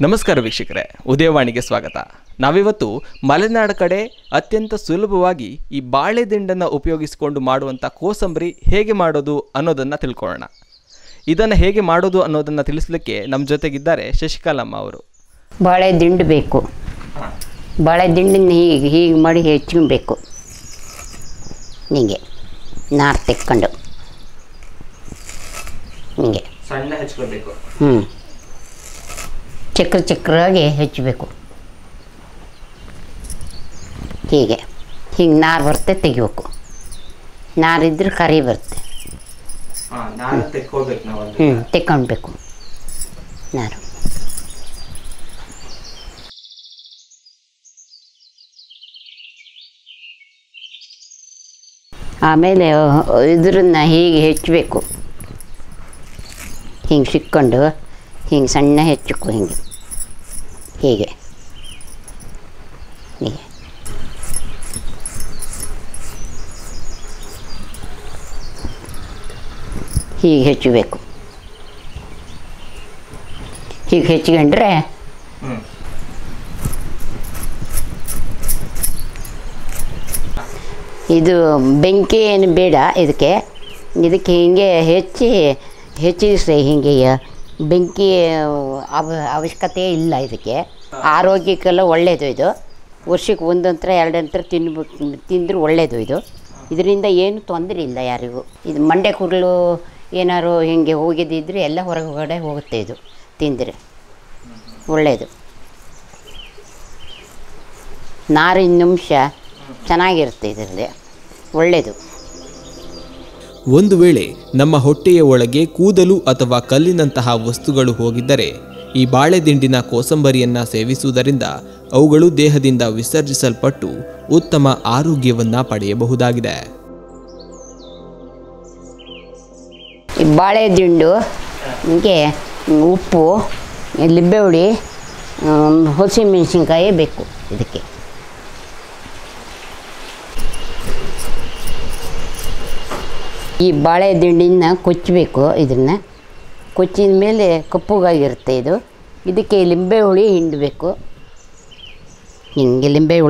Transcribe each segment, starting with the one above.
ನಮಸ್ಕಾರ ವೀಕ್ಷಕರೇ, ಉದಯವಾಣಿಗೆ ಸ್ವಾಗತ. ನಾವಿವತ್ತು ಮಲೆನಾಡು ಕಡೆ ಅತ್ಯಂತ ಸುಲಭವಾಗಿ ಈ ಬಾಳೆದಿಂಡನ್ನು ಉಪಯೋಗಿಸಿಕೊಂಡು ಮಾಡುವಂಥ ಕೋಸಂಬರಿ ಹೇಗೆ ಮಾಡೋದು ಅನ್ನೋದನ್ನು ತಿಳ್ಕೊಳ್ಳೋಣ. ಇದನ್ನು ಹೇಗೆ ಮಾಡೋದು ಅನ್ನೋದನ್ನು ತಿಳಿಸಲಿಕ್ಕೆ ನಮ್ಮ ಜೊತೆಗಿದ್ದಾರೆ ಶಶಿಕಲಮ್ಮ ಅವರು. ಬಾಳೆ ದಿಂಡು ಬೇಕು. ಬಾಳೆ ದಿಂಡನ್ನು ಹೀಗೆ ಮಾಡಿ ಹೆಚ್ಚಬೇಕು. ಹೀಗೆ ನಾರು ತೆಕ್ಕೊಂಡು ಹೀಗೆ ಸಣ್ಣ ಹೆಚ್ಚಬೇಕು. ಚಕ್ರಾಗಿ ಹೆಚ್ಚಬೇಕು. ಹೀಗೆ ನಾರು ಬರುತ್ತೆ, ತೆಗಿಬೇಕು. ನಾರಿದ್ರೆ ಕರಿ ಬರುತ್ತೆ. ತೆಕ್ಕೊಳ್ಬೇಕು ನಾರು. ಆಮೇಲೆ ಇದ್ರನ್ನ ಹೀಗೆ ಹೆಚ್ಚಬೇಕು. ಹಿಂಗೆ ಸಿಕ್ಕೊಂಡು ಹಿಂಗೆ ಸಣ್ಣ ಹೆಚ್ಚಬೇಕು. ಹೀಗೆ ಹೀಗೆ ಹೀಗೆ ಹೆಚ್ಚಬೇಕು. ಹೀಗೆ ಹೆಚ್ಚಿಕೊಂಡ್ರೆ ಇದು ಬೆಂಕಿ ಏನು ಬೇಡ. ಇದಕ್ಕೆ ಹೀಗೆ ಹೆಚ್ಚಿಸಿ ಹಿಂಗೆ ಬೆಂಕಿ ಅವಶ್ಯಕತೆ ಇಲ್ಲ. ಇದಕ್ಕೆ ಆರೋಗ್ಯಕ್ಕೆಲ್ಲ ಒಳ್ಳೆಯದು. ಇದು ವರ್ಷಕ್ಕೆ ಒಂದಂತರ ಎರಡಂತರ ತಿಂದರೆ ಒಳ್ಳೆಯದು. ಇದರಿಂದ ಏನು ತೊಂದರೆ ಇಲ್ಲ ಯಾರಿಗೂ. ಇದು ಮಂಡೆ ಕೂದಲು ಏನಾರು ಹಿಂಗೆ ಹೋಗಿದ್ದಿದ್ರೆ ಎಲ್ಲ ಹೊರಗಡೆ ಹೋಗುತ್ತೆ. ಇದು ತಿಂದರೆ ಒಳ್ಳೆಯದು. ನಾರಿನ ಅಂಶ ಚೆನ್ನಾಗಿರುತ್ತೆ ಇದರಲ್ಲಿ, ಒಳ್ಳೆಯದು. ಒಂದು ವೇಳೆ ನಮ್ಮ ಹೊಟ್ಟೆಯ ಒಳಗೆ ಕೂದಲು ಅಥವಾ ಕಲ್ಲಿನಂತಹ ವಸ್ತುಗಳು ಹೋಗಿದ್ದರೆ ಈ ಬಾಳೆದಿಂಡಿನ ಕೋಸಂಬರಿಯನ್ನು ಸೇವಿಸುವುದರಿಂದ ಅವುಗಳು ದೇಹದಿಂದ ವಿಸರ್ಜಿಸಲ್ಪಟ್ಟು ಉತ್ತಮ ಆರೋಗ್ಯವನ್ನು ಪಡೆಯಬಹುದಾಗಿದೆ. ಈ ಬಾಳೆದಿಂಡು ಹೀಗೆ ಉಪ್ಪು, ಲಿಂಬೆಹುಳಿ, ಹಸಿಮೆಣಸಿನ್ಕಾಯಿ ಬೇಕು ಇದಕ್ಕೆ. ಈ ಬಾಳೆ ದಿಂಡಿನ ಕೊಚ್ಚಬೇಕು. ಇದನ್ನು ಕೊಚ್ಚಿದ ಮೇಲೆ ಕಪ್ಪುಗಾಗಿರುತ್ತೆ ಇದು. ಇದಕ್ಕೆ ಲಿಂಬೆ ಹುಳಿ ಹಿಂಡಬೇಕು. ಹಿಂಗೆ ಲಿಂಬೆ ಹುಳಿ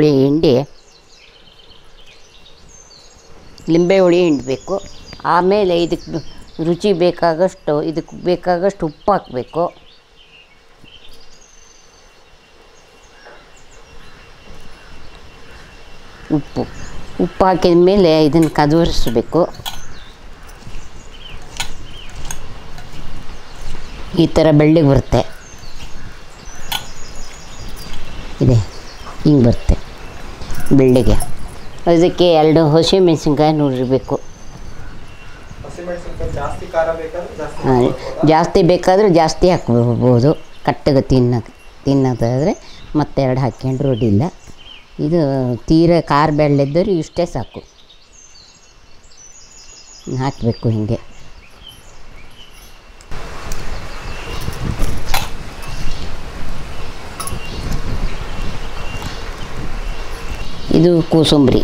ಹಿಂಡಬೇಕು. ಆಮೇಲೆ ಇದಕ್ಕೆ ರುಚಿ ಬೇಕಾಗಷ್ಟು ಉಪ್ಪು ಹಾಕಬೇಕು. ಉಪ್ಪು ಹಾಕಿದ ಮೇಲೆ ಇದನ್ನು ಕದವರಿಸಬೇಕು. ಈ ಥರ ಬೆಳ್ಳಗೆ ಬರುತ್ತೆ. ಇದೆ ಹಿಂಗೆ ಬರುತ್ತೆ ಬೆಳ್ಳಗೆ. ಅದಕ್ಕೆ 2 ಹಸಿಮೆಣಸಿನ್ಕಾಯಿ ನೋಡಿರಬೇಕು. ಜಾಸ್ತಿ ಬೇಕಾದರೆ ಜಾಸ್ತಿ ಹಾಕ್ಬೋದು. ಕಟ್ಟಗೆ ತಿನ್ನೋದಾದರೆ ಮತ್ತೆ 2 ಹಾಕ್ಕೊಂಡ್ರೆ ಅಡ್ಡಿಲ್ಲ. ಇದು ತೀರ ಖಾರ ಬೆಳ್ಳಿದ್ದರೆ ಇಷ್ಟೇ ಸಾಕು. ಹಾಕಬೇಕು ಹೀಗೆ. ಇದು ಕೋಸಂಬರಿ.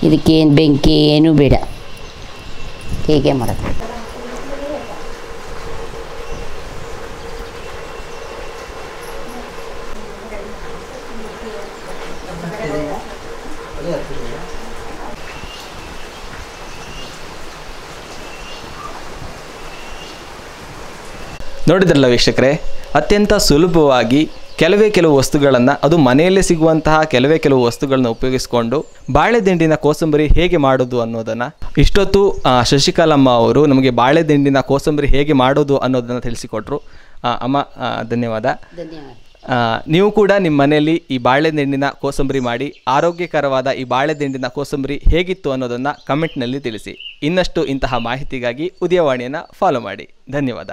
ಇದಕ್ಕೇನು ಬೆಂಕಿ ಏನೂ ಬೇಡ. ಹೀಗೆ ಮಾಡೋದು. ನೋಡಿದ್ರಲ್ಲ ವೀಕ್ಷಕರೇ, ಅತ್ಯಂತ ಸುಲಭವಾಗಿ ಕೆಲವು ವಸ್ತುಗಳನ್ನು, ಅದು ಮನೆಯಲ್ಲೇ ಸಿಗುವಂತಹ ಕೆಲವು ವಸ್ತುಗಳನ್ನು ಉಪಯೋಗಿಸಿಕೊಂಡು ಬಾಳೆದಿಂಡಿನ ಕೋಸಂಬರಿ ಹೇಗೆ ಮಾಡೋದು ಅನ್ನೋದನ್ನು ಇಷ್ಟೊತ್ತು ಶಶಿಕಲಮ್ಮ ಅವರು ನಮಗೆ ಬಾಳೆದಿಂಡಿನ ಕೋಸಂಬರಿ ಹೇಗೆ ಮಾಡೋದು ಅನ್ನೋದನ್ನು ತಿಳಿಸಿಕೊಟ್ರು. ಅಮ್ಮ, ಧನ್ಯವಾದ. ನೀವು ಕೂಡ ನಿಮ್ಮ ಮನೆಯಲ್ಲಿ ಈ ಬಾಳೆದಿಂಡಿನ ಕೋಸಂಬರಿ ಮಾಡಿ ಆರೋಗ್ಯಕರವಾದ ಈ ಬಾಳೆದಿಂಡಿನ ಕೋಸಂಬರಿ ಹೇಗಿತ್ತು ಅನ್ನೋದನ್ನು ಕಮೆಂಟ್ನಲ್ಲಿ ತಿಳಿಸಿ. ಇನ್ನಷ್ಟು ಇಂತಹ ಮಾಹಿತಿಗಾಗಿ ಉದಯವಾಣಿಯನ್ನು ಫಾಲೋ ಮಾಡಿ. ಧನ್ಯವಾದ.